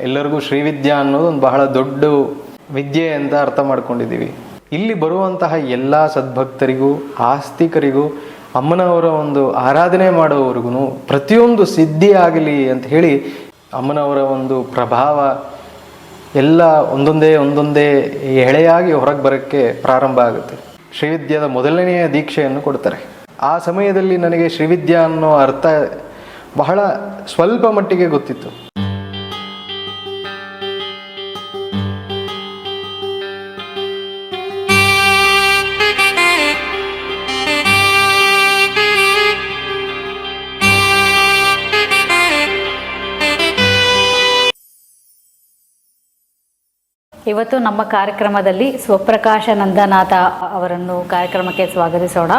ಎಲ್ಲರಿಗೂ ಶ್ರೀವಿದ್ಯಾ ಅನ್ನೋದು ಒಂದು ಬಹಳ ದೊಡ್ಡ ವಿದ್ಯೆ ಅಂತ ಅರ್ಥ ಮಾಡ್ಕೊಂಡಿದ್ದೀವಿ. ಇಲ್ಲಿ ಬರುವಂತಹ ಎಲ್ಲ ಸದ್ಭಕ್ತರಿಗೂ ಆಸ್ತಿಕರಿಗೂ ಅಮ್ಮನವರ ಒಂದು ಆರಾಧನೆ ಮಾಡೋವರೆಗೂ ಪ್ರತಿಯೊಂದು ಸಿದ್ಧಿ ಆಗಲಿ ಅಂತ ಹೇಳಿ ಅಮ್ಮನವರ ಒಂದು ಪ್ರಭಾವ ಎಲ್ಲ ಒಂದೊಂದೇ ಎಳೆಯಾಗಿ ಹೊರಗೆ ಬರೋಕ್ಕೆ ಪ್ರಾರಂಭ ಆಗುತ್ತೆ. ಶ್ರೀವಿದ್ಯಾದ ಮೊದಲನೆಯ ದೀಕ್ಷೆಯನ್ನು ಕೊಡ್ತಾರೆ. ಆ ಸಮಯದಲ್ಲಿ ನನಗೆ ಶ್ರೀವಿದ್ಯಾ ಅನ್ನೋ ಅರ್ಥ ಬಹಳ ಸ್ವಲ್ಪ ಮಟ್ಟಿಗೆ ಗೊತ್ತಿತ್ತು. ಇವತ್ತು ನಮ್ಮ ಕಾರ್ಯಕ್ರಮದಲ್ಲಿ ಸ್ವಪ್ರಕಾಶ ನಂದನಾಥ ಅವರನ್ನು ಕಾರ್ಯಕ್ರಮಕ್ಕೆ ಸ್ವಾಗತಿಸೋಣ.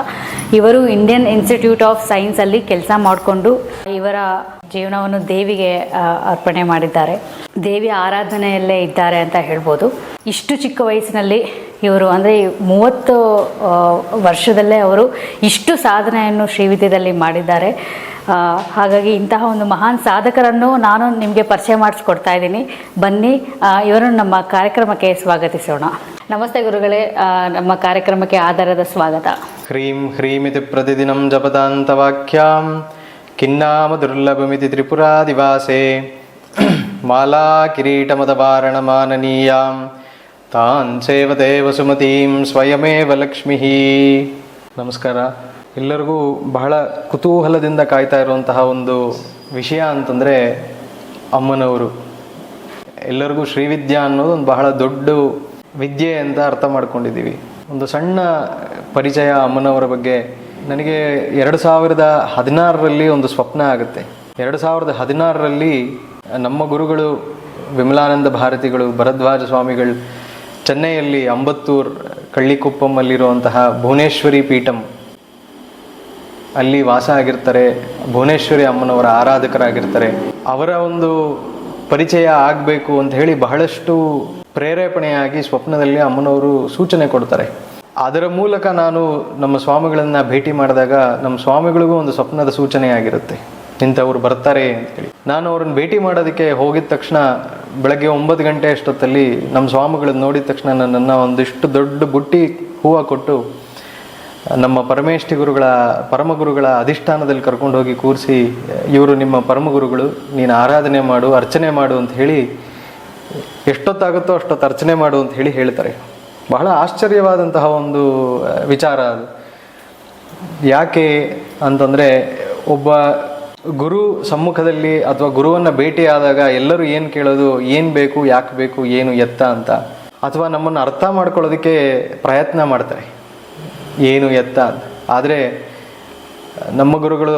ಇವರು ಇಂಡಿಯನ್ ಇನ್ಸ್ಟಿಟ್ಯೂಟ್ ಆಫ್ ಸೈನ್ಸಲ್ಲಿ ಕೆಲಸ ಮಾಡಿಕೊಂಡು ಇವರ ಜೀವನವನ್ನು ದೇವಿಗೆ ಅರ್ಪಣೆ ಮಾಡಿದ್ದಾರೆ. ದೇವಿಯ ಆರಾಧನೆಯಲ್ಲೇ ಇದ್ದಾರೆ ಅಂತ ಹೇಳ್ಬೋದು. ಇಷ್ಟು ಚಿಕ್ಕ ವಯಸ್ಸಿನಲ್ಲಿ ಇವರು ಅಂದರೆ 30 ವರ್ಷದಲ್ಲೇ ಅವರು ಇಷ್ಟು ಸಾಧನೆಯನ್ನು ಶ್ರೀವಿದ್ಯದಲ್ಲಿ ಮಾಡಿದ್ದಾರೆ. ಹಾಗಾಗಿ ಇಂತಹ ಒಂದು ಮಹಾನ್ ಸಾಧಕರನ್ನು ನಾನು ನಿಮಗೆ ಪರಿಚಯ ಮಾಡಿಸ್ಕೊಡ್ತಾ ಇದ್ದೀನಿ. ಬನ್ನಿ ಇವರನ್ನು ನಮ್ಮ ಕಾರ್ಯಕ್ರಮಕ್ಕೆ ಸ್ವಾಗತಿಸೋಣ. ನಮಸ್ತೆ ಗುರುಗಳೇ, ನಮ್ಮ ಕಾರ್ಯಕ್ರಮಕ್ಕೆ ಆಧಾರದ ಸ್ವಾಗತ. ಹ್ರೀಂ ಹ್ರೀಮಿತಿ ಪ್ರತಿದಿನಂ ಜಪದಾಂತವಾಕ್ಯಾಂ ಕಿನ್ನಾಮ ದುರ್ಲಭಮಿತಿ ತ್ರಿಪುರಾದಿವಾಸೆ ಮಾಲಾ ಕಿರೀಟಮದವಾರಣ ಮಾನನೀಯಾಂ ತಾನ್ ಸೇವತೆ ವಸುಮತೀಂ ಸ್ವಯಮೇವ ಲಕ್ಷ್ಮೀ. ನಮಸ್ಕಾರ. ಎಲ್ಲರಿಗೂ ಬಹಳ ಕುತೂಹಲದಿಂದ ಕಾಯ್ತಾ ಇರುವಂತಹ ಒಂದು ವಿಷಯ ಅಂತಂದರೆ ಅಮ್ಮನವರು. ಎಲ್ಲರಿಗೂ ಶ್ರೀವಿದ್ಯಾ ಅನ್ನೋದು ಒಂದು ಬಹಳ ದೊಡ್ಡ ವಿದ್ಯೆ ಅಂತ ಅರ್ಥ ಮಾಡ್ಕೊಂಡಿದ್ದೀವಿ. ಒಂದು ಸಣ್ಣ ಪರಿಚಯ ಅಮ್ಮನವರ ಬಗ್ಗೆ. ನನಗೆ 2016ರಲ್ಲಿ ಒಂದು ಸ್ವಪ್ನ ಆಗುತ್ತೆ. 2016ರಲ್ಲಿ ನಮ್ಮ ಗುರುಗಳು ವಿಮಲಾನಂದ ಭಾರತಿಗಳು, ಭರದ್ವಾಜ ಸ್ವಾಮಿಗಳು ಚೆನ್ನೈಯಲ್ಲಿ ಅಂಬತ್ತೂರ್ ಕಳ್ಳಿಕುಪ್ಪಮ್ಮಲ್ಲಿರುವಂತಹ ಭುವನೇಶ್ವರಿ ಪೀಠಂ ಅಲ್ಲಿ ವಾಸ ಆಗಿರ್ತಾರೆ. ಭುವನೇಶ್ವರಿ ಅಮ್ಮನವರ ಆರಾಧಕರಾಗಿರ್ತಾರೆ. ಅವರ ಒಂದು ಪರಿಚಯ ಆಗಬೇಕು ಅಂತ ಹೇಳಿ ಬಹಳಷ್ಟು ಪ್ರೇರೇಪಣೆಯಾಗಿ ಸ್ವಪ್ನದಲ್ಲಿ ಅಮ್ಮನವರು ಸೂಚನೆ ಕೊಡ್ತಾರೆ. ಅದರ ಮೂಲಕ ನಾನು ನಮ್ಮ ಸ್ವಾಮಿಗಳನ್ನು ಭೇಟಿ ಮಾಡಿದಾಗ ನಮ್ಮ ಸ್ವಾಮಿಗಳಿಗೂ ಒಂದು ಸ್ವಪ್ನದ ಸೂಚನೆ ಆಗಿರುತ್ತೆ, ಇಂಥವ್ರು ಬರ್ತಾರೆ ಅಂತೇಳಿ. ನಾನು ಅವ್ರನ್ನ ಭೇಟಿ ಮಾಡೋದಕ್ಕೆ ಹೋಗಿದ ತಕ್ಷಣ ಬೆಳಗ್ಗೆ 9 ಗಂಟೆ ಅಷ್ಟೊತ್ತಲ್ಲಿ ನಮ್ಮ ಸ್ವಾಮಿಗಳನ್ನ ನೋಡಿದ ತಕ್ಷಣ ನನ್ನನ್ನು ಒಂದಿಷ್ಟು ದೊಡ್ಡ ಬುಟ್ಟಿ ಹೂವು ಕೊಟ್ಟು ನಮ್ಮ ಪರಮೇಷ್ಠಿ ಗುರುಗಳ ಪರಮಗುರುಗಳ ಅಧಿಷ್ಠಾನದಲ್ಲಿ ಕರ್ಕೊಂಡು ಹೋಗಿ ಕೂರಿಸಿ, ಇವರು ನಿಮ್ಮ ಪರಮಗುರುಗಳು, ನೀನು ಆರಾಧನೆ ಮಾಡು, ಅರ್ಚನೆ ಮಾಡು ಅಂತ ಹೇಳಿ, ಎಷ್ಟೊತ್ತಾಗುತ್ತೋ ಅಷ್ಟೊತ್ತು ಅರ್ಚನೆ ಮಾಡು ಅಂತ ಹೇಳಿ ಹೇಳ್ತಾರೆ. ಬಹಳ ಆಶ್ಚರ್ಯವಾದಂತಹ ಒಂದು ವಿಚಾರ ಅದು. ಯಾಕೆ ಅಂತಂದರೆ, ಒಬ್ಬ ಗುರು ಸಮ್ಮುಖದಲ್ಲಿ ಅಥವಾ ಗುರುವನ್ನು ಭೇಟಿಯಾದಾಗ ಎಲ್ಲರೂ ಏನು ಕೇಳೋದು, ಏನು ಬೇಕು, ಯಾಕೆ ಬೇಕು, ಏನು ಎತ್ತ ಅಂತ, ಅಥವಾ ನಮ್ಮನ್ನು ಅರ್ಥ ಮಾಡ್ಕೊಳ್ಳೋದಕ್ಕೆ ಪ್ರಯತ್ನ ಮಾಡ್ತಾರೆ, ಏನು ಎತ್ತ ಅಂತ. ಆದರೆ ನಮ್ಮ ಗುರುಗಳು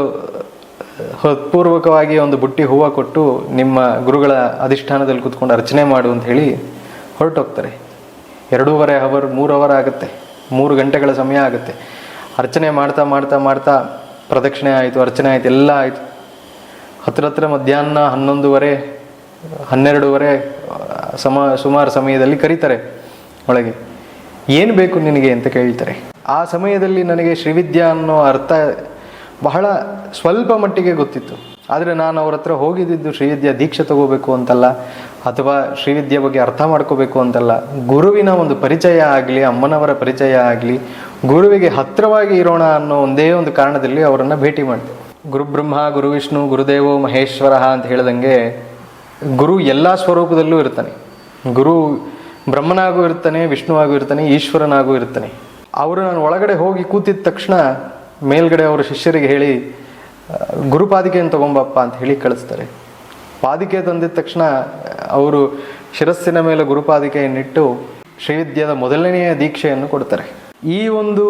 ಹೃತ್ಪೂರ್ವಕವಾಗಿ ಒಂದು ಬುಟ್ಟಿ ಹೂವು ಕೊಟ್ಟು ನಿಮ್ಮ ಗುರುಗಳ ಅಧಿಷ್ಠಾನದಲ್ಲಿ ಕೂತ್ಕೊಂಡು ಅರ್ಚನೆ ಮಾಡು ಅಂತ ಹೇಳಿ ಹೊರಟೋಗ್ತಾರೆ. 2.5 ಅವರ್ 3 ಅವರ್ ಆಗುತ್ತೆ, 3 ಗಂಟೆಗಳ ಸಮಯ ಆಗುತ್ತೆ. ಅರ್ಚನೆ ಮಾಡ್ತಾ ಮಾಡ್ತಾ ಮಾಡ್ತಾ ಪ್ರದಕ್ಷಿಣೆ ಆಯಿತು, ಅರ್ಚನೆ ಆಯಿತು, ಎಲ್ಲ ಆಯಿತು. ಹತ್ರ ಮಧ್ಯಾಹ್ನ 11:30 12:30 ಸುಮಾರು ಸಮಯದಲ್ಲಿ ಕರೀತಾರೆ ಒಳಗೆ. ಏನು ಬೇಕು ನಿನಗೆ ಅಂತ ಕೇಳ್ತಾರೆ. ಆ ಸಮಯದಲ್ಲಿ ನನಗೆ ಶ್ರೀವಿದ್ಯಾ ಅನ್ನೋ ಅರ್ಥ ಬಹಳ ಸ್ವಲ್ಪ ಮಟ್ಟಿಗೆ ಗೊತ್ತಿತ್ತು. ಆದರೆ ನಾನು ಅವ್ರ ಹತ್ರ ಹೋಗಿದ್ದು ಶ್ರೀವಿದ್ಯಾ ದೀಕ್ಷೆ ತಗೋಬೇಕು ಅಂತಲ್ಲ, ಅಥವಾ ಶ್ರೀವಿದ್ಯಾ ಬಗ್ಗೆ ಅರ್ಥ ಮಾಡ್ಕೋಬೇಕು ಅಂತಲ್ಲ. ಗುರುವಿನ ಒಂದು ಪರಿಚಯ ಆಗಲಿ, ಅಮ್ಮನವರ ಪರಿಚಯ ಆಗಲಿ, ಗುರುವಿಗೆ ಹತ್ತಿರವಾಗಿ ಇರೋಣ ಅನ್ನೋ ಒಂದೇ ಒಂದು ಕಾರಣದಲ್ಲಿ ಅವರನ್ನು ಭೇಟಿ ಮಾಡ್ತೀವಿ. ಗುರುಬ್ರಹ್ಮ ಗುರು ವಿಷ್ಣು ಗುರುದೇವೋ ಮಹೇಶ್ವರ ಅಂತ ಹೇಳ್ದಂಗೆ ಗುರು ಎಲ್ಲ ಸ್ವರೂಪದಲ್ಲೂ ಇರ್ತಾನೆ. ಗುರು ಬ್ರಹ್ಮನಾಗೂ ಇರ್ತಾನೆ, ವಿಷ್ಣುವಾಗೂ ಇರ್ತಾನೆ, ಈಶ್ವರನಾಗೂ ಇರ್ತಾನೆ. ಅವರು ನಾನು ಒಳಗಡೆ ಹೋಗಿ ಕೂತಿದ ತಕ್ಷಣ ಮೇಲ್ಗಡೆ ಅವರ ಶಿಷ್ಯರಿಗೆ ಹೇಳಿ ಗುರುಪಾದಿಕೆಯನ್ನು ತಗೊಂಬಪ್ಪ ಅಂತ ಹೇಳಿ ಕಳಿಸ್ತಾರೆ. ಪಾದಿಕೆ ತಂದಿದ ತಕ್ಷಣ ಅವರು ಶಿರಸ್ಸಿನ ಮೇಲೆ ಗುರುಪಾದಿಕೆಯನ್ನಿಟ್ಟು ಶ್ರೀವಿದ್ಯಾದ ಮೊದಲನೆಯ ದೀಕ್ಷೆಯನ್ನು ಕೊಡ್ತಾರೆ. ಈ ಒಂದು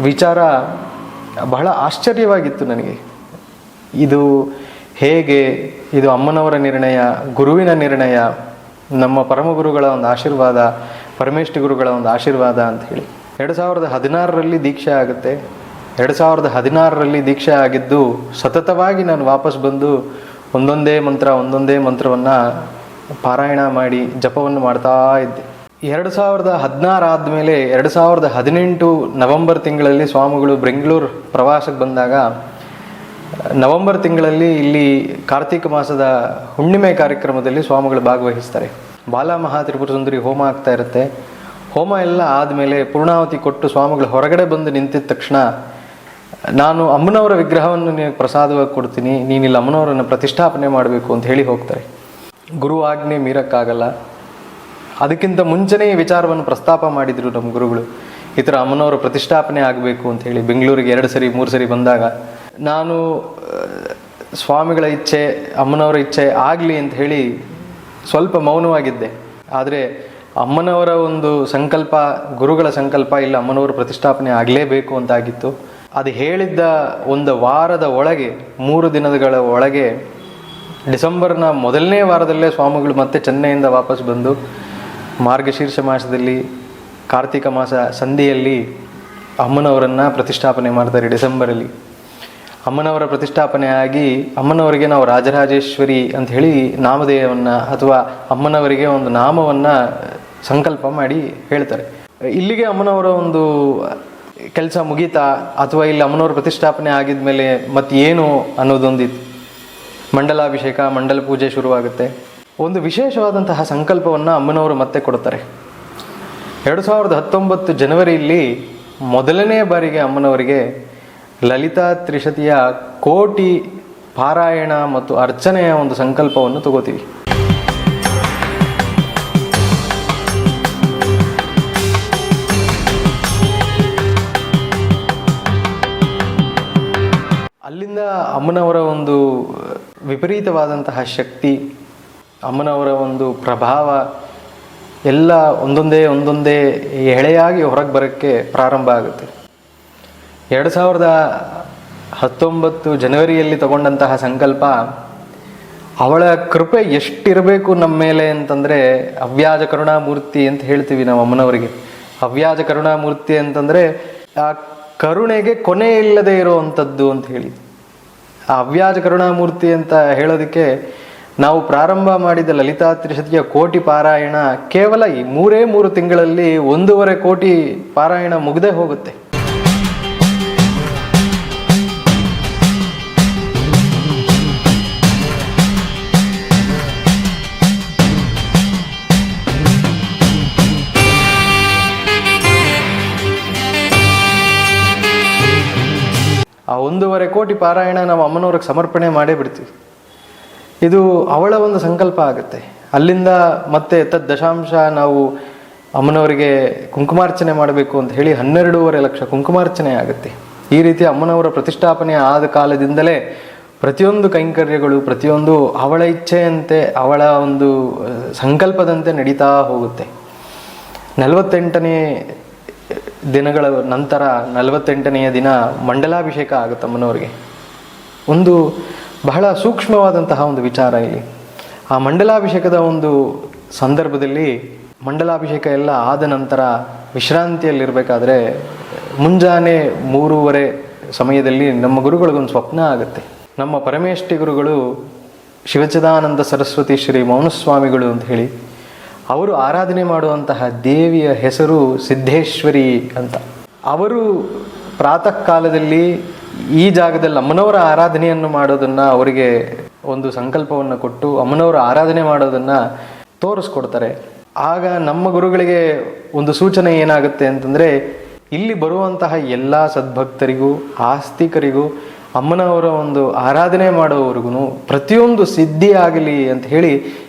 ವಿಚಾರ ಬಹಳ ಆಶ್ಚರ್ಯವಾಗಿತ್ತು ನನಗೆ. ಇದು ಹೇಗೆ, ಇದು ಅಮ್ಮನವರ ನಿರ್ಣಯ, ಗುರುವಿನ ನಿರ್ಣಯ, ನಮ್ಮ ಪರಮಗುರುಗಳ ಒಂದು ಆಶೀರ್ವಾದ, ಪರಮೇಷ್ಠಿ ಗುರುಗಳ ಒಂದು ಆಶೀರ್ವಾದ ಅಂತ ಹೇಳಿ. 2016ರಲ್ಲಿ ದೀಕ್ಷೆ ಆಗುತ್ತೆ. 2016ರಲ್ಲಿ ದೀಕ್ಷೆ ಆಗಿದ್ದು ಸತತವಾಗಿ ನಾನು ವಾಪಸ್ ಬಂದು ಒಂದೊಂದೇ ಮಂತ್ರವನ್ನು ಪಾರಾಯಣ ಮಾಡಿ ಜಪವನ್ನು ಮಾಡ್ತಾ ಇದ್ದೆ. 2016 ಆದಮೇಲೆ 2018 ನವೆಂಬರ್ ತಿಂಗಳಲ್ಲಿ ಸ್ವಾಮಿಗಳು ಬೆಂಗಳೂರು ಪ್ರವಾಸಕ್ಕೆ ಬಂದಾಗ ನವೆಂಬರ್ ತಿಂಗಳಲ್ಲಿ ಇಲ್ಲಿ ಕಾರ್ತಿಕ ಮಾಸದ ಹುಣ್ಣಿಮೆ ಕಾರ್ಯಕ್ರಮದಲ್ಲಿ ಸ್ವಾಮಿಗಳು ಭಾಗವಹಿಸ್ತಾರೆ. ಬಾಲಮಹಾ ತ್ರಿಪುರ ಸುಂದರಿ ಹೋಮ ಆಗ್ತಾ ಇರುತ್ತೆ. ಹೋಮ ಎಲ್ಲ ಆದಮೇಲೆ ಪೂರ್ಣಾಹುತಿ ಕೊಟ್ಟು ಸ್ವಾಮಿಗಳು ಹೊರಗಡೆ ಬಂದು ನಿಂತಿದ ತಕ್ಷಣ, ನಾನು ಅಮ್ಮನವರ ವಿಗ್ರಹವನ್ನು ನೀವು ಪ್ರಸಾದವಾಗಿ ಕೊಡ್ತೀನಿ, ನೀನಿಲ್ಲಿ ಅಮ್ಮನವರನ್ನು ಪ್ರತಿಷ್ಠಾಪನೆ ಮಾಡಬೇಕು ಅಂತ ಹೇಳಿ ಹೋಗ್ತಾರೆ. ಗುರು ಆಜ್ಞೆ ಮೀರಕ್ಕಾಗಲ್ಲ. ಅದಕ್ಕಿಂತ ಮುಂಚೆನೇ ಈ ವಿಚಾರವನ್ನು ಪ್ರಸ್ತಾಪ ಮಾಡಿದರು ನಮ್ಮ ಗುರುಗಳು. ಈ ಥರ ಅಮ್ಮನವರ ಪ್ರತಿಷ್ಠಾಪನೆ ಆಗಬೇಕು ಅಂತ ಹೇಳಿ ಬೆಂಗಳೂರಿಗೆ 2 ಸರಿ 3 ಸರಿ ಬಂದಾಗ ನಾನು ಸ್ವಾಮಿಗಳ ಇಚ್ಛೆ, ಅಮ್ಮನವರ ಇಚ್ಛೆ ಆಗಲಿ ಅಂತ ಹೇಳಿ ಸ್ವಲ್ಪ ಮೌನವಾಗಿದ್ದೆ. ಆದರೆ ಅಮ್ಮನವರ ಒಂದು ಸಂಕಲ್ಪ, ಗುರುಗಳ ಸಂಕಲ್ಪ, ಇಲ್ಲ ಅಮ್ಮನವರ ಪ್ರತಿಷ್ಠಾಪನೆ ಆಗಲೇಬೇಕು ಅಂತಾಗಿತ್ತು. ಅದು ಹೇಳಿದ್ದ 1 ವಾರದ ಒಳಗೆ, 3 ದಿನಗಳ ಒಳಗೆ, ಡಿಸೆಂಬರ್ನ ಮೊದಲನೇ ವಾರದಲ್ಲೇ ಸ್ವಾಮಿಗಳು ಮತ್ತೆ ಚೆನ್ನೈಯಿಂದ ವಾಪಸ್ ಬಂದು ಮಾರ್ಗಶೀರ್ಷ ಮಾಸದಲ್ಲಿ ಕಾರ್ತಿಕ ಮಾಸ ಸಂಧಿಯಲ್ಲಿ ಅಮ್ಮನವರನ್ನು ಪ್ರತಿಷ್ಠಾಪನೆ ಮಾಡ್ತಾರೆ. ಡಿಸೆಂಬರಲ್ಲಿ ಅಮ್ಮನವರ ಪ್ರತಿಷ್ಠಾಪನೆ ಆಗಿ ಅಮ್ಮನವರಿಗೆ ನಾವು ರಾಜರಾಜೇಶ್ವರಿ ಅಂತ ಹೇಳಿ ನಾಮಧೇಯವನ್ನು ಅಥವಾ ಅಮ್ಮನವರಿಗೆ ಒಂದು ನಾಮವನ್ನು ಸಂಕಲ್ಪ ಮಾಡಿ ಹೇಳ್ತಾರೆ. ಇಲ್ಲಿಗೆ ಅಮ್ಮನವರ ಒಂದು ಕೆಲಸ ಮುಗೀತಾ, ಅಥವಾ ಇಲ್ಲಿ ಅಮ್ಮನವರ ಪ್ರತಿಷ್ಠಾಪನೆ ಆಗಿದ ಮೇಲೆ ಮತ್ತೆ ಏನು ಅನ್ನೋದೊಂದಿತ್ತು. ಮಂಡಲಾಭಿಷೇಕ, ಮಂಡಲ ಪೂಜೆ ಶುರುವಾಗುತ್ತೆ. ಒಂದು ವಿಶೇಷವಾದಂತಹ ಸಂಕಲ್ಪವನ್ನು ಅಮ್ಮನವರು ಮತ್ತೆ ಕೊಡ್ತಾರೆ. 2019 ಜನವರಿಯಲ್ಲಿ ಮೊದಲನೇ ಬಾರಿಗೆ ಅಮ್ಮನವರಿಗೆ ಲಲಿತಾ ತ್ರಿಶತಿಯ ಕೋಟಿ ಪಾರಾಯಣ ಮತ್ತು ಅರ್ಚನೆಯ ಒಂದು ಸಂಕಲ್ಪವನ್ನು ತಗೋತೀವಿ. ಅಲ್ಲಿಂದ ಅಮ್ಮನವರ ಒಂದು ವಿಪರೀತವಾದಂತಹ ಶಕ್ತಿ, ಅಮ್ಮನವರ ಒಂದು ಪ್ರಭಾವ ಎಲ್ಲ ಒಂದೊಂದೇ ಎಳೆಯಾಗಿ ಹೊರಗೆ ಬರೋಕ್ಕೆ ಪ್ರಾರಂಭ ಆಗುತ್ತೆ. 2019 ಜನವರಿಯಲ್ಲಿ ತಗೊಂಡಂತಹ ಸಂಕಲ್ಪ, ಅವಳ ಕೃಪೆ ಎಷ್ಟಿರಬೇಕು ನಮ್ಮ ಮೇಲೆ ಅಂತಂದರೆ, ಅವ್ಯಾಜ ಕರುಣಾಮೂರ್ತಿ ಅಂತ ಹೇಳ್ತೀವಿ ನಾವು ಅಮ್ಮನವರಿಗೆ. ಅವ್ಯಾಜ ಕರುಣಾಮೂರ್ತಿ ಅಂತಂದರೆ ಆ ಕರುಣೆಗೆ ಕೊನೆ ಇಲ್ಲದೆ ಇರೋವಂಥದ್ದು ಅಂತ ಹೇಳಿ. ಆ ಅವ್ಯಾಜ ಕರುಣಾಮೂರ್ತಿ ಅಂತ ಹೇಳೋದಕ್ಕೆ ನಾವು ಪ್ರಾರಂಭ ಮಾಡಿದ ಲಲಿತಾ ತ್ರಿಶತಿಯ ಕೋಟಿ ಪಾರಾಯಣ ಕೇವಲ ಈ 3 ತಿಂಗಳಲ್ಲಿ 1.5 ಕೋಟಿ ಪಾರಾಯಣ ಮುಗ್ದೇ ಹೋಗುತ್ತೆ. ಆ 1.5 ಕೋಟಿ ಪಾರಾಯಣ ನಾವು ಅಮ್ಮನವ್ರಿಗೆ ಸಮರ್ಪಣೆ ಮಾಡೇ ಬಿಡ್ತೀವಿ. ಇದು ಅವಳ ಒಂದು ಸಂಕಲ್ಪ ಆಗುತ್ತೆ. ಅಲ್ಲಿಂದ ಮತ್ತೆ ದಶಾಂಶ ನಾವು ಅಮ್ಮನವರಿಗೆ ಕುಂಕುಮಾರ್ಚನೆ ಮಾಡಬೇಕು ಅಂತ ಹೇಳಿ 12.5 ಲಕ್ಷ ಕುಂಕುಮಾರ್ಚನೆ ಆಗುತ್ತೆ. ಈ ರೀತಿ ಅಮ್ಮನವರ ಪ್ರತಿಷ್ಠಾಪನೆ ಆದ ಕಾಲದಿಂದಲೇ ಪ್ರತಿಯೊಂದು ಕೈಂಕರ್ಯಗಳು, ಪ್ರತಿಯೊಂದು ಅವಳ ಇಚ್ಛೆಯಂತೆ, ಅವಳ ಒಂದು ಸಂಕಲ್ಪದಂತೆ ನಡೀತಾ ಹೋಗುತ್ತೆ. 48ನೇ ದಿನಗಳ ನಂತರ 48ನೆಯ ದಿನ ಮಂಡಲಾಭಿಷೇಕ ಆಗುತ್ತೆ ಅಮ್ಮನವರಿಗೆ. ಒಂದು ಬಹಳ ಸೂಕ್ಷ್ಮವಾದಂತಹ ಒಂದು ವಿಚಾರ ಇಲ್ಲಿ. ಆ ಮಂಡಲಾಭಿಷೇಕದ ಒಂದು ಸಂದರ್ಭದಲ್ಲಿ, ಮಂಡಲಾಭಿಷೇಕ ಎಲ್ಲ ಆದ ನಂತರ ವಿಶ್ರಾಂತಿಯಲ್ಲಿರಬೇಕಾದ್ರೆ ಮುಂಜಾನೆ 3:30 ಸಮಯದಲ್ಲಿ ನಮ್ಮ ಗುರುಗಳಿಗೊಂದು ಸ್ವಪ್ನ ಆಗುತ್ತೆ. ನಮ್ಮ ಪರಮೇಷ್ಠಿ ಗುರುಗಳು ಶಿವಚಿದಾನಂದ ಸರಸ್ವತಿ ಶ್ರೀ ಮೌನಸ್ವಾಮಿಗಳು ಅಂತ ಹೇಳಿ, ಅವರು ಆರಾಧನೆ ಮಾಡುವಂತಹ ದೇವಿಯ ಹೆಸರು ಸಿದ್ಧೇಶ್ವರಿ ಅಂತ. ಅವರು ಪ್ರಾತಃ ಕಾಲದಲ್ಲಿ ಈ ಜಾಗದಲ್ಲಿ ಅಮ್ಮನವರ ಆರಾಧನೆಯನ್ನು ಮಾಡೋದನ್ನು, ಅವರಿಗೆ ಒಂದು ಸಂಕಲ್ಪವನ್ನು ಕೊಟ್ಟು ಅಮ್ಮನವರ ಆರಾಧನೆ ಮಾಡೋದನ್ನು ತೋರಿಸ್ಕೊಡ್ತಾರೆ. ಆಗ ನಮ್ಮ ಗುರುಗಳಿಗೆ ಒಂದು ಸೂಚನೆ ಏನಾಗುತ್ತೆ ಅಂತಂದರೆ, ಇಲ್ಲಿ ಬರುವಂತಹ ಎಲ್ಲ ಸದ್ಭಕ್ತರಿಗೂ, ಆಸ್ತಿಕರಿಗೂ, ಅಮ್ಮನವರ ಒಂದು ಆರಾಧನೆ ಮಾಡೋವರೆಗೂ ಪ್ರತಿಯೊಂದು ಸಿದ್ಧಿ ಆಗಲಿ ಅಂತ ಹೇಳಿ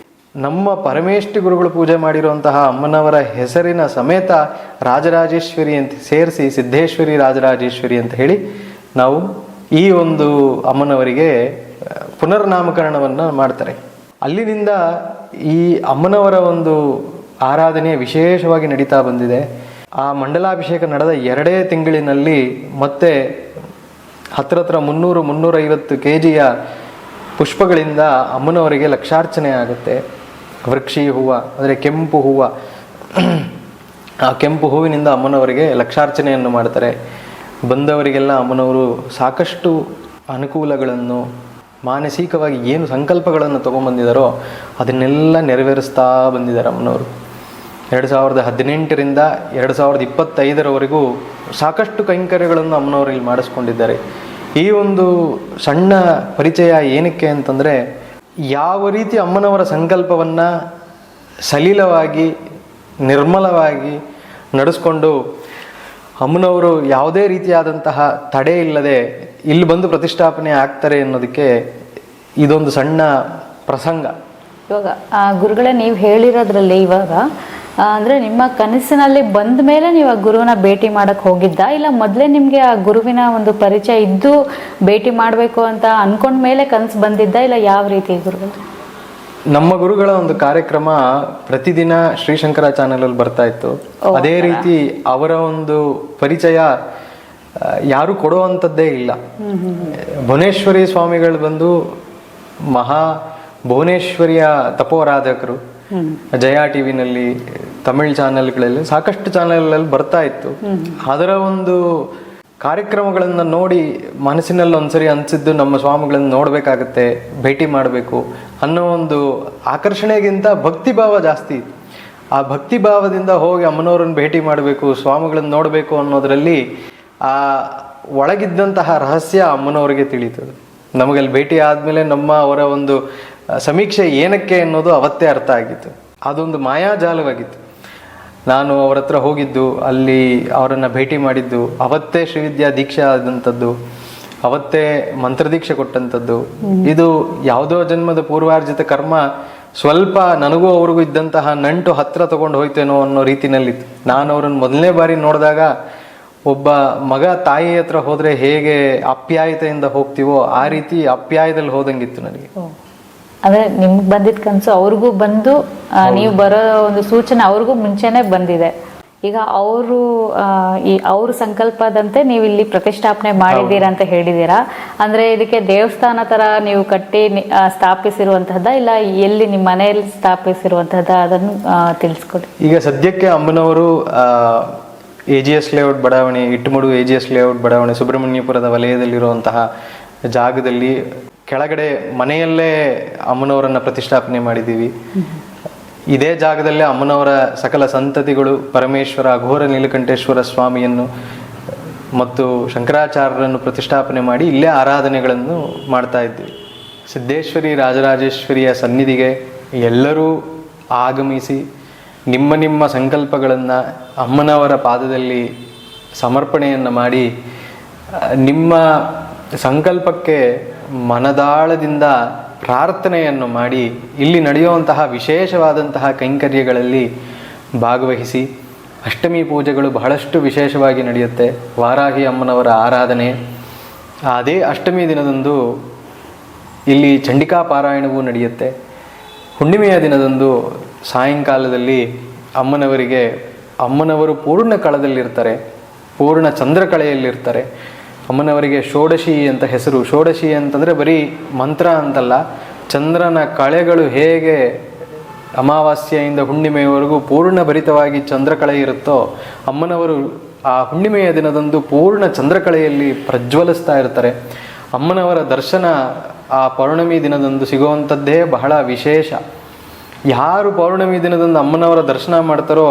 ನಮ್ಮ ಪರಮೇಷ್ಠಿ ಗುರುಗಳು ಪೂಜೆ ಮಾಡಿರುವಂತಹ ಅಮ್ಮನವರ ಹೆಸರಿನ ಸಮೇತ ರಾಜರಾಜೇಶ್ವರಿ ಅಂತ ಸೇರಿಸಿ ಸಿದ್ಧೇಶ್ವರಿ ರಾಜರಾಜೇಶ್ವರಿ ಅಂತ ಹೇಳಿ ನಾವು ಈ ಒಂದು ಅಮ್ಮನವರಿಗೆ ಪುನರ್ನಾಮಕರಣವನ್ನು ಮಾಡ್ತಾರೆ. ಅಲ್ಲಿನಿಂದ ಈ ಅಮ್ಮನವರ ಒಂದು ಆರಾಧನೆ ವಿಶೇಷವಾಗಿ ನಡೀತಾ ಬಂದಿದೆ. ಆ ಮಂಡಲಾಭಿಷೇಕ ನಡೆದ 2 ತಿಂಗಳಿನಲ್ಲಿ ಮತ್ತೆ ಹತ್ರ 300-350 kg ಪುಷ್ಪಗಳಿಂದ ಅಮ್ಮನವರಿಗೆ ಲಕ್ಷಾರ್ಚನೆ ಆಗುತ್ತೆ. ವೃಕ್ಷಿ ಹೂವು ಅಂದರೆ ಕೆಂಪು ಹೂವು, ಆ ಕೆಂಪು ಹೂವಿನಿಂದ ಅಮ್ಮನವರಿಗೆ ಲಕ್ಷಾರ್ಚನೆಯನ್ನು ಮಾಡ್ತಾರೆ. ಬಂದವರಿಗೆಲ್ಲ ಅಮ್ಮನವರು ಸಾಕಷ್ಟು ಅನುಕೂಲಗಳನ್ನು, ಮಾನಸಿಕವಾಗಿ ಏನು ಸಂಕಲ್ಪಗಳನ್ನು ತೊಗೊಂಬಂದಿದ್ದಾರೋ ಅದನ್ನೆಲ್ಲ ನೆರವೇರಿಸ್ತಾ ಬಂದಿದ್ದಾರೆ ಅಮ್ಮನವರು. 2018ರಿಂದ 2025ರವರೆಗೂ ಸಾಕಷ್ಟು ಕೈಂಕರ್ಯಗಳನ್ನು ಅಮ್ಮನವರು ಇಲ್ಲಿ ಮಾಡಿಸ್ಕೊಂಡಿದ್ದಾರೆ. ಈ ಒಂದು ಸಣ್ಣ ಪರಿಚಯ ಏನಕ್ಕೆ ಅಂತಂದರೆ, ಯಾವ ರೀತಿ ಅಮ್ಮನವರ ಸಂಕಲ್ಪವನ್ನು ಸಲೀಲವಾಗಿ ನಿರ್ಮಲವಾಗಿ ನಡೆಸ್ಕೊಂಡು ಅಮ್ಮನವರು ಯಾವುದೇ ರೀತಿಯಾದಂತಹ ತಡೆ ಇಲ್ಲದೆ ಇಲ್ಲಿ ಬಂದು ಪ್ರತಿಷ್ಠಾಪನೆ ಆಗ್ತಾರೆ ಅನ್ನೋದಕ್ಕೆ ಇದೊಂದು ಸಣ್ಣ ಪ್ರಸಂಗ. ಇವಾಗ ಗುರುಗಳೇ, ನೀವು ಹೇಳಿರೋದ್ರಲ್ಲಿ ಇವಾಗ ಅಂದರೆ ನಿಮ್ಮ ಕನಸಿನಲ್ಲಿ ಬಂದ ಮೇಲೆ ನೀವು ಆ ಗುರುವಿನ ಭೇಟಿ ಮಾಡೋಕ್ಕೆ ಹೋಗಿದ್ದ, ಇಲ್ಲ ಮೊದಲೇ ನಿಮಗೆ ಆ ಗುರುವಿನ ಒಂದು ಪರಿಚಯ ಇದ್ದು ಭೇಟಿ ಮಾಡಬೇಕು ಅಂತ ಅಂದ್ಕೊಂಡ ಮೇಲೆ ಕನಸು ಬಂದಿದ್ದ, ಇಲ್ಲ ಯಾವ ರೀತಿ ಗುರುಗಳು? ನಮ್ಮ ಗುರುಗಳ ಒಂದು ಕಾರ್ಯಕ್ರಮ ಪ್ರತಿದಿನ ಶ್ರೀಶಂಕರ ಚಾನೆಲಲ್ಲಿ ಬರ್ತಾ ಇತ್ತು. ಅದೇ ರೀತಿ ಅವರ ಒಂದು ಪರಿಚಯ ಯಾರು ಕೊಡುವಂಥದ್ದೇ ಇಲ್ಲ. ಭುವನೇಶ್ವರಿ ಸ್ವಾಮಿಗಳು ಬಂದು ಭುವನೇಶ್ವರಿಯ ತಪೋರಾಧಕರು. ಜಯ ಟಿವಿನಲ್ಲಿ, ತಮಿಳ್ ಚಾನೆಲ್ಗಳಲ್ಲಿ, ಸಾಕಷ್ಟು ಚಾನೆಲ್ಗಳಲ್ಲಿ ಬರ್ತಾ ಇತ್ತು. ಅದರ ಒಂದು ಕಾರ್ಯಕ್ರಮಗಳನ್ನು ನೋಡಿ ಮನಸ್ಸಿನಲ್ಲಿ ಒಂದ್ಸರಿ ಅನಿಸಿದ್ದು, ನಮ್ಮ ಸ್ವಾಮಿಗಳನ್ನು ನೋಡಬೇಕಾಗತ್ತೆ, ಭೇಟಿ ಮಾಡಬೇಕು ಅನ್ನೋ ಒಂದು ಆಕರ್ಷಣೆಗಿಂತ ಭಕ್ತಿಭಾವ ಜಾಸ್ತಿ ಇತ್ತು. ಆ ಭಕ್ತಿಭಾವದಿಂದ ಹೋಗಿ ಅಮ್ಮನವ್ರನ್ನ ಭೇಟಿ ಮಾಡಬೇಕು, ಸ್ವಾಮಿಗಳನ್ನು ನೋಡಬೇಕು ಅನ್ನೋದರಲ್ಲಿ ಆ ಒಳಗಿದ್ದಂತಹ ರಹಸ್ಯ ಅಮ್ಮನವ್ರಿಗೆ ತಿಳಿತದೆ. ನಮಗಲ್ಲಿ ಭೇಟಿ ಆದಮೇಲೆ ಅವರ ಒಂದು ಸಮೀಕ್ಷೆ ಏನಕ್ಕೆ ಅನ್ನೋದು ಅವತ್ತೇ ಅರ್ಥ ಆಗಿತ್ತು. ಅದೊಂದು ಮಾಯಾಜಾಲವಾಗಿತ್ತು. ನಾನು ಅವರ ಹತ್ರ ಹೋಗಿದ್ದು, ಅಲ್ಲಿ ಅವರನ್ನು ಭೇಟಿ ಮಾಡಿದ್ದು, ಅವತ್ತೇ ಶ್ರೀವಿದ್ಯಾ ದೀಕ್ಷೆ ಆದಂಥದ್ದು, ಅವತ್ತೇ ಮಂತ್ರದೀಕ್ಷೆ ಕೊಟ್ಟಂಥದ್ದು. ಇದು ಯಾವುದೋ ಜನ್ಮದ ಪೂರ್ವಾರ್ಜಿತ ಕರ್ಮ ಸ್ವಲ್ಪ ನನಗೂ ಅವ್ರಿಗೂ ಇದ್ದಂತಹ ನಂಟು ಹತ್ರ ತಗೊಂಡು ಹೋಯ್ತೇನೋ ಅನ್ನೋ ರೀತಿನಲ್ಲಿತ್ತು. ನಾನು ಅವರನ್ನು ಮೊದಲನೇ ಬಾರಿ ನೋಡಿದಾಗ ಒಬ್ಬ ಮಗ ತಾಯಿ ಹತ್ರ ಹೋದ್ರೆ ಹೇಗೆ ಆಪ್ಯಾಯತೆಯಿಂದ ಹೋಗ್ತೀವೋ ಆ ರೀತಿ ಆಪ್ಯಾಯದಲ್ಲಿ ಹೋದಂಗಿತ್ತು ನನಗೆ. ಅಂದ್ರೆ ನಿಮ್ಗೆ ಬಂದಿದ್ದ ಕನಸು ಅವ್ರಿಗೂ ಬಂದು ನೀವು ಬರೋ ಒಂದು ಸೂಚನೆ ಅವ್ರಿಗೂ ಮುಂಚೆನೆ ಬಂದಿದೆ. ಈಗ ಅವ್ರ ಸಂಕಲ್ಪದಂತೆ ನೀವು ಇಲ್ಲಿ ಪ್ರತಿಷ್ಠಾಪನೆ ಮಾಡಿದ್ದೀರಾ ಅಂತ ಹೇಳಿದ್ದೀರಾ. ಅಂದ್ರೆ ಇದಕ್ಕೆ ದೇವಸ್ಥಾನ ತರ ನೀವು ಕಟ್ಟಿ ಸ್ಥಾಪಿಸಿರುವಂತಹದ್ದ, ಇಲ್ಲ ಎಲ್ಲಿ ನಿಮ್ಮ ಮನೆಯಲ್ಲಿ ಸ್ಥಾಪಿಸಿರುವಂತಹದ್ದ, ಅದನ್ನು ತಿಳಿಸ್ಕೊಡಿ. ಈಗ ಸದ್ಯಕ್ಕೆ ಅಮ್ಮನವರು AGS ಲೇಔಟ್ ಬಡಾವಣೆ, ಇಟ್ಟಮಡು AGS ಲೇಔಟ್ ಬಡಾವಣೆ, ಸುಬ್ರಹ್ಮಣ್ಯಪುರದ ವಲಯದಲ್ಲಿರುವಂತಹ ಜಾಗದಲ್ಲಿ ಕೆಳಗಡೆ ಮನೆಯಲ್ಲೇ ಅಮ್ಮನವರನ್ನ ಪ್ರತಿಷ್ಠಾಪನೆ ಮಾಡಿದ್ದೀವಿ. ಇದೇ ಜಾಗದಲ್ಲೇ ಅಮ್ಮನವರ ಸಕಲ ಸಂತತಿಗಳು ಪರಮೇಶ್ವರ ಅಘೋರ ನೀಲಕಂಠೇಶ್ವರ ಸ್ವಾಮಿಯನ್ನು ಮತ್ತು ಶಂಕರಾಚಾರ್ಯರನ್ನು ಪ್ರತಿಷ್ಠಾಪನೆ ಮಾಡಿ ಇಲ್ಲೇ ಆರಾಧನೆಗಳನ್ನು ಮಾಡ್ತಾ ಇದ್ದೀವಿ. ಸಿದ್ದೇಶ್ವರಿ ರಾಜರಾಜೇಶ್ವರಿಯ ಸನ್ನಿಧಿಗೆ ಎಲ್ಲರೂ ಆಗಮಿಸಿ ನಿಮ್ಮ ನಿಮ್ಮ ಸಂಕಲ್ಪಗಳನ್ನು ಅಮ್ಮನವರ ಪಾದದಲ್ಲಿ ಸಮರ್ಪಣೆಯನ್ನು ಮಾಡಿ, ನಿಮ್ಮ ಸಂಕಲ್ಪಕ್ಕೆ ಮನದಾಳದಿಂದ ಪ್ರಾರ್ಥನೆಯನ್ನು ಮಾಡಿ ಇಲ್ಲಿ ನಡೆಯುವಂತಹ ವಿಶೇಷವಾದಂತಹ ಕೈಂಕರ್ಯಗಳಲ್ಲಿ ಭಾಗವಹಿಸಿ. ಅಷ್ಟಮಿ ಪೂಜೆಗಳು ಬಹಳಷ್ಟು ವಿಶೇಷವಾಗಿ ನಡೆಯುತ್ತೆ. ವಾರಾಹಿ ಅಮ್ಮನವರ ಆರಾಧನೆ, ಅದೇ ಅಷ್ಟಮಿ ದಿನದಂದು ಇಲ್ಲಿ ಚಂಡಿಕಾ ಪಾರಾಯಣವೂ ನಡೆಯುತ್ತೆ. ಹುಣ್ಣಿಮೆಯ ದಿನದಂದು ಸಾಯಂಕಾಲದಲ್ಲಿ ಅಮ್ಮನವರು ಪೂರ್ಣ ಕಳದಲ್ಲಿರ್ತಾರೆ, ಪೂರ್ಣ ಚಂದ್ರಕಳೆಯಲ್ಲಿರ್ತಾರೆ. ಅಮ್ಮನವರಿಗೆ ಷೋಡಶಿ ಅಂತ ಹೆಸರು. ಷೋಡಶಿ ಅಂತಂದರೆ ಬರೀ ಮಂತ್ರ ಅಂತಲ್ಲ, ಚಂದ್ರನ ಕಳೆಗಳು ಹೇಗೆ ಅಮಾವಾಸ್ಯೆಯಿಂದ ಹುಣ್ಣಿಮೆಯವರೆಗೂ ಪೂರ್ಣ ಭರಿತವಾಗಿ ಚಂದ್ರಕಳೆ ಇರುತ್ತೋ, ಅಮ್ಮನವರು ಆ ಹುಣ್ಣಿಮೆಯ ದಿನದಂದು ಪೂರ್ಣ ಚಂದ್ರಕಳೆಯಲ್ಲಿ ಪ್ರಜ್ವಲಿಸ್ತಾ ಇರ್ತಾರೆ. ಅಮ್ಮನವರ ದರ್ಶನ ಆ ಪೌರ್ಣಮಿ ದಿನದಂದು ಸಿಗುವಂಥದ್ದೇ ಬಹಳ ವಿಶೇಷ. ಯಾರು ಪೌರ್ಣಮಿ ದಿನದಂದು ಅಮ್ಮನವರ ದರ್ಶನ ಮಾಡ್ತಾರೋ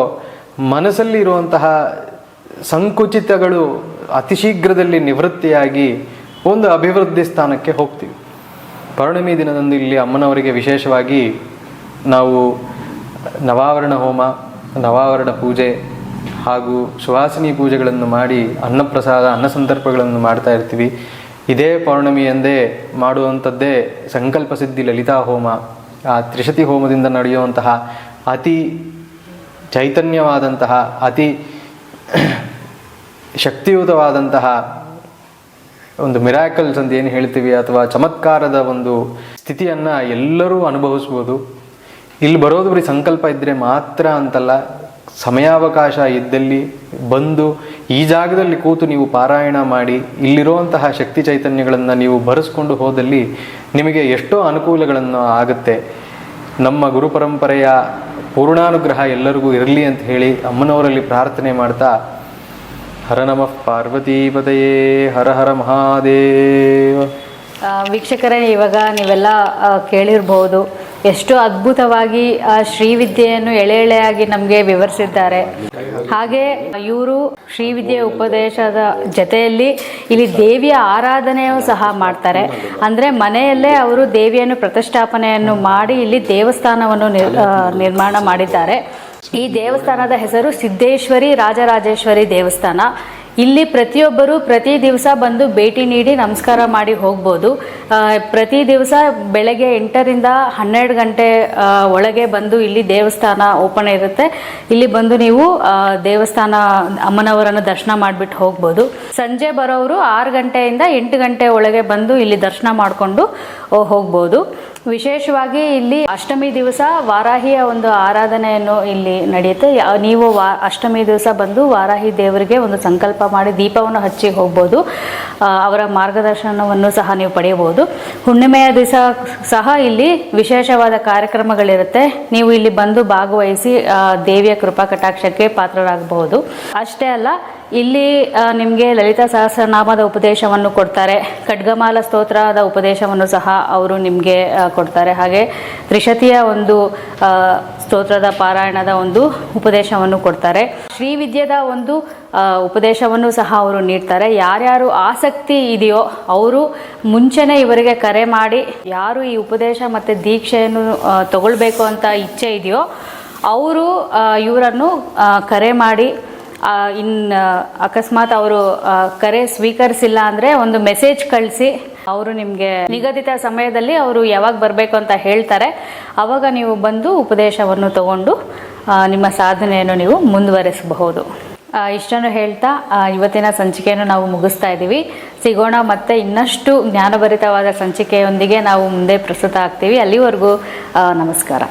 ಮನಸ್ಸಲ್ಲಿ ಇರುವಂತಹ ಸಂಕುಚಿತಗಳು ಅತಿ ಶೀಘ್ರದಲ್ಲಿ ನಿವೃತ್ತಿಯಾಗಿ ಒಂದು ಅಭಿವೃದ್ಧಿ ಸ್ಥಾನಕ್ಕೆ ಹೋಗ್ತೀವಿ. ಪೌರ್ಣಮಿ ದಿನದಂದು ಇಲ್ಲಿ ಅಮ್ಮನವರಿಗೆ ವಿಶೇಷವಾಗಿ ನಾವು ನವಾವರಣ ಹೋಮ, ನವಾವರಣ ಪೂಜೆ ಹಾಗೂ ಸುವಾಸಿನಿ ಪೂಜೆಗಳನ್ನು ಮಾಡಿ ಅನ್ನಪ್ರಸಾದ, ಅನ್ನಸಂತರ್ಪಗಳನ್ನು ಮಾಡ್ತಾ ಇರ್ತೀವಿ. ಇದೇ ಪೌರ್ಣಮಿಯಂದೇ ಮಾಡುವಂಥದ್ದೇ ಸಂಕಲ್ಪ ಸಿದ್ಧಿ ಲಲಿತಾ ಹೋಮ. ಆ ತ್ರಿಶತಿ ಹೋಮದಿಂದ ನಡೆಯುವಂತಹ ಅತಿ ಚೈತನ್ಯವಾದಂತಹ, ಅತಿ ಶಕ್ತಿಯುತವಾದಂತಹ ಒಂದು ಮಿರಾಕಲ್ಸ್ ಅಂತ ಏನು ಹೇಳ್ತೀವಿ, ಅಥವಾ ಚಮತ್ಕಾರದ ಒಂದು ಸ್ಥಿತಿಯನ್ನು ಎಲ್ಲರೂ ಅನುಭವಿಸ್ಬೋದು. ಇಲ್ಲಿ ಬರೋದು ಬರೀ ಸಂಕಲ್ಪ ಇದ್ದರೆ ಮಾತ್ರ ಅಂತಲ್ಲ, ಸಮಯಾವಕಾಶ ಇದ್ದಲ್ಲಿ ಬಂದು ಈ ಜಾಗದಲ್ಲಿ ಕೂತು ನೀವು ಪಾರಾಯಣ ಮಾಡಿ ಇಲ್ಲಿರುವಂತಹ ಶಕ್ತಿ ಚೈತನ್ಯಗಳನ್ನು ನೀವು ಬರೆಸ್ಕೊಂಡು ಹೋದಲ್ಲಿ ನಿಮಗೆ ಎಷ್ಟೋ ಅನುಕೂಲಗಳನ್ನು ಆಗುತ್ತೆ. ನಮ್ಮ ಗುರು ಪರಂಪರೆಯ ಪೂರ್ಣಾನುಗ್ರಹ ಎಲ್ಲರಿಗೂ ಇರಲಿ ಅಂತ ಹೇಳಿ ಅಮ್ಮನವರಲ್ಲಿ ಪ್ರಾರ್ಥನೆ ಮಾಡ್ತಾ, ಹರ ನಮಃ ಪಾರ್ವತೀಪತಯೇ, ಹರ ಹರ ಮಹಾದೇವ. ವೀಕ್ಷಕರೇ, ಇವಾಗ ನೀವೆಲ್ಲ ಕೇಳಿರ್ಬೋದು ಎಷ್ಟು ಅದ್ಭುತವಾಗಿ ಶ್ರೀವಿದ್ಯೆಯನ್ನು ಎಳೆ ಎಳೆಯಾಗಿ ನಮಗೆ ವಿವರಿಸಿದ್ದಾರೆ. ಹಾಗೆ ಇವರು ಶ್ರೀವಿದ್ಯೆ ಉಪದೇಶದ ಜೊತೆಯಲ್ಲಿ ಇಲ್ಲಿ ದೇವಿಯ ಆರಾಧನೆಯೂ ಸಹ ಮಾಡ್ತಾರೆ. ಅಂದರೆ ಮನೆಯಲ್ಲೇ ಅವರು ದೇವಿಯನ್ನು ಪ್ರತಿಷ್ಠಾಪನೆಯನ್ನು ಮಾಡಿ ಇಲ್ಲಿ ದೇವಸ್ಥಾನವನ್ನು ನಿರ್ಮಾಣ ಮಾಡಿದ್ದಾರೆ. ಈ ದೇವಸ್ಥಾನದ ಹೆಸರು ಸಿದ್ದೇಶ್ವರಿ ರಾಜರಾಜೇಶ್ವರಿ ದೇವಸ್ಥಾನ. ಇಲ್ಲಿ ಪ್ರತಿಯೊಬ್ಬರು ಪ್ರತಿ ದಿವಸ ಬಂದು ಭೇಟಿ ನೀಡಿ ನಮಸ್ಕಾರ ಮಾಡಿ ಹೋಗ್ಬೋದು. ಪ್ರತಿ ದಿವಸ ಬೆಳಗ್ಗೆ 8ರಿಂದ 12 ಗಂಟೆ ಒಳಗೆ ಬಂದು ಇಲ್ಲಿ ದೇವಸ್ಥಾನ ಓಪನ್ ಇರುತ್ತೆ. ಇಲ್ಲಿ ಬಂದು ನೀವು ದೇವಸ್ಥಾನ ಅಮ್ಮನವರನ್ನು ದರ್ಶನ ಮಾಡಿಬಿಟ್ಟು ಹೋಗ್ಬೋದು. ಸಂಜೆ ಬರೋರು 6 ಗಂಟೆಯಿಂದ 8 ಗಂಟೆ ಒಳಗೆ ಬಂದು ಇಲ್ಲಿ ದರ್ಶನ ಮಾಡಿಕೊಂಡು ಹೋಗ್ಬೋದು. ವಿಶೇಷವಾಗಿ ಇಲ್ಲಿ ಅಷ್ಟಮಿ ದಿವಸ ವಾರಾಹಿಯ ಒಂದು ಆರಾಧನೆಯನ್ನು ಇಲ್ಲಿ ನಡೆಯುತ್ತೆ. ನೀವು ಅಷ್ಟಮಿ ದಿವಸ ಬಂದು ವಾರಾಹಿ ದೇವರಿಗೆ ಒಂದು ಸಂಕಲ್ಪ ಮಾಡಿ ದೀಪವನ್ನು ಹಚ್ಚಿ ಹೋಗ್ಬೋದು. ಅವರ ಮಾರ್ಗದರ್ಶನವನ್ನು ಸಹ ನೀವು ಪಡೆಯಬಹುದು. ಹುಣ್ಣಿಮೆಯ ದಿವಸ ಸಹ ಇಲ್ಲಿ ವಿಶೇಷವಾದ ಕಾರ್ಯಕ್ರಮಗಳಿರುತ್ತೆ. ನೀವು ಇಲ್ಲಿ ಬಂದು ಭಾಗವಹಿಸಿ ದೇವಿಯ ಕೃಪಾ ಕಟಾಕ್ಷಕ್ಕೆ ಪಾತ್ರರಾಗಬಹುದು. ಅಷ್ಟೇ ಅಲ್ಲ, ಇಲ್ಲಿ ನಿಮಗೆ ಲಲಿತಾ ಸಹಸ್ರನಾಮದ ಉಪದೇಶವನ್ನು ಕೊಡ್ತಾರೆ. ಖಡ್ಗಮಾಲ ಸ್ತೋತ್ರದ ಉಪದೇಶವನ್ನು ಸಹ ಅವರು ನಿಮಗೆ ಕೊಡ್ತಾರೆ. ಹಾಗೆ ತ್ರಿಶತಿಯ ಒಂದು ಸ್ತೋತ್ರದ ಪಾರಾಯಣದ ಒಂದು ಉಪದೇಶವನ್ನು ಕೊಡ್ತಾರೆ. ಶ್ರೀವಿದ್ಯೆದ ಒಂದು ಉಪದೇಶವನ್ನು ಸಹ ಅವರು ನೀಡ್ತಾರೆ. ಯಾರ್ಯಾರು ಆಸಕ್ತಿ ಇದೆಯೋ ಅವರು ಮುಂಚೆನೇ ಇವರಿಗೆ ಕರೆ ಮಾಡಿ, ಯಾರು ಈ ಉಪದೇಶ ಮತ್ತು ದೀಕ್ಷೆಯನ್ನು ತಗೊಳ್ಬೇಕು ಅಂತ ಇಚ್ಛೆ ಇದೆಯೋ ಅವರು ಇವರನ್ನು ಕರೆ ಮಾಡಿ, ಅಕಸ್ಮಾತ್ ಅವರು ಕರೆ ಸ್ವೀಕರಿಸಿಲ್ಲ ಅಂದರೆ ಒಂದು ಮೆಸೇಜ್ ಕಳಿಸಿ, ಅವರು ನಿಮಗೆ ನಿಗದಿತ ಸಮಯದಲ್ಲಿ ಅವರು ಯಾವಾಗ ಬರಬೇಕು ಅಂತ ಹೇಳ್ತಾರೆ. ಆವಾಗ ನೀವು ಬಂದು ಉಪದೇಶವನ್ನು ತಗೊಂಡು ನಿಮ್ಮ ಸಾಧನೆಯನ್ನು ನೀವು ಮುಂದುವರಿಸಬಹುದು. ಇಷ್ಟನ್ನು ಹೇಳ್ತಾ ಇವತ್ತಿನ ಸಂಚಿಕೆಯನ್ನು ನಾವು ಮುಗಿಸ್ತಾ ಇದ್ದೀವಿ. ಸಿಗೋಣ ಮತ್ತೆ ಇನ್ನಷ್ಟು ಜ್ಞಾನಭರಿತವಾದ ಸಂಚಿಕೆಯೊಂದಿಗೆ ನಾವು ಮುಂದೆ ಪ್ರಸ್ತುತ ಆಗ್ತೀವಿ. ಅಲ್ಲಿವರೆಗೂ ನಮಸ್ಕಾರ.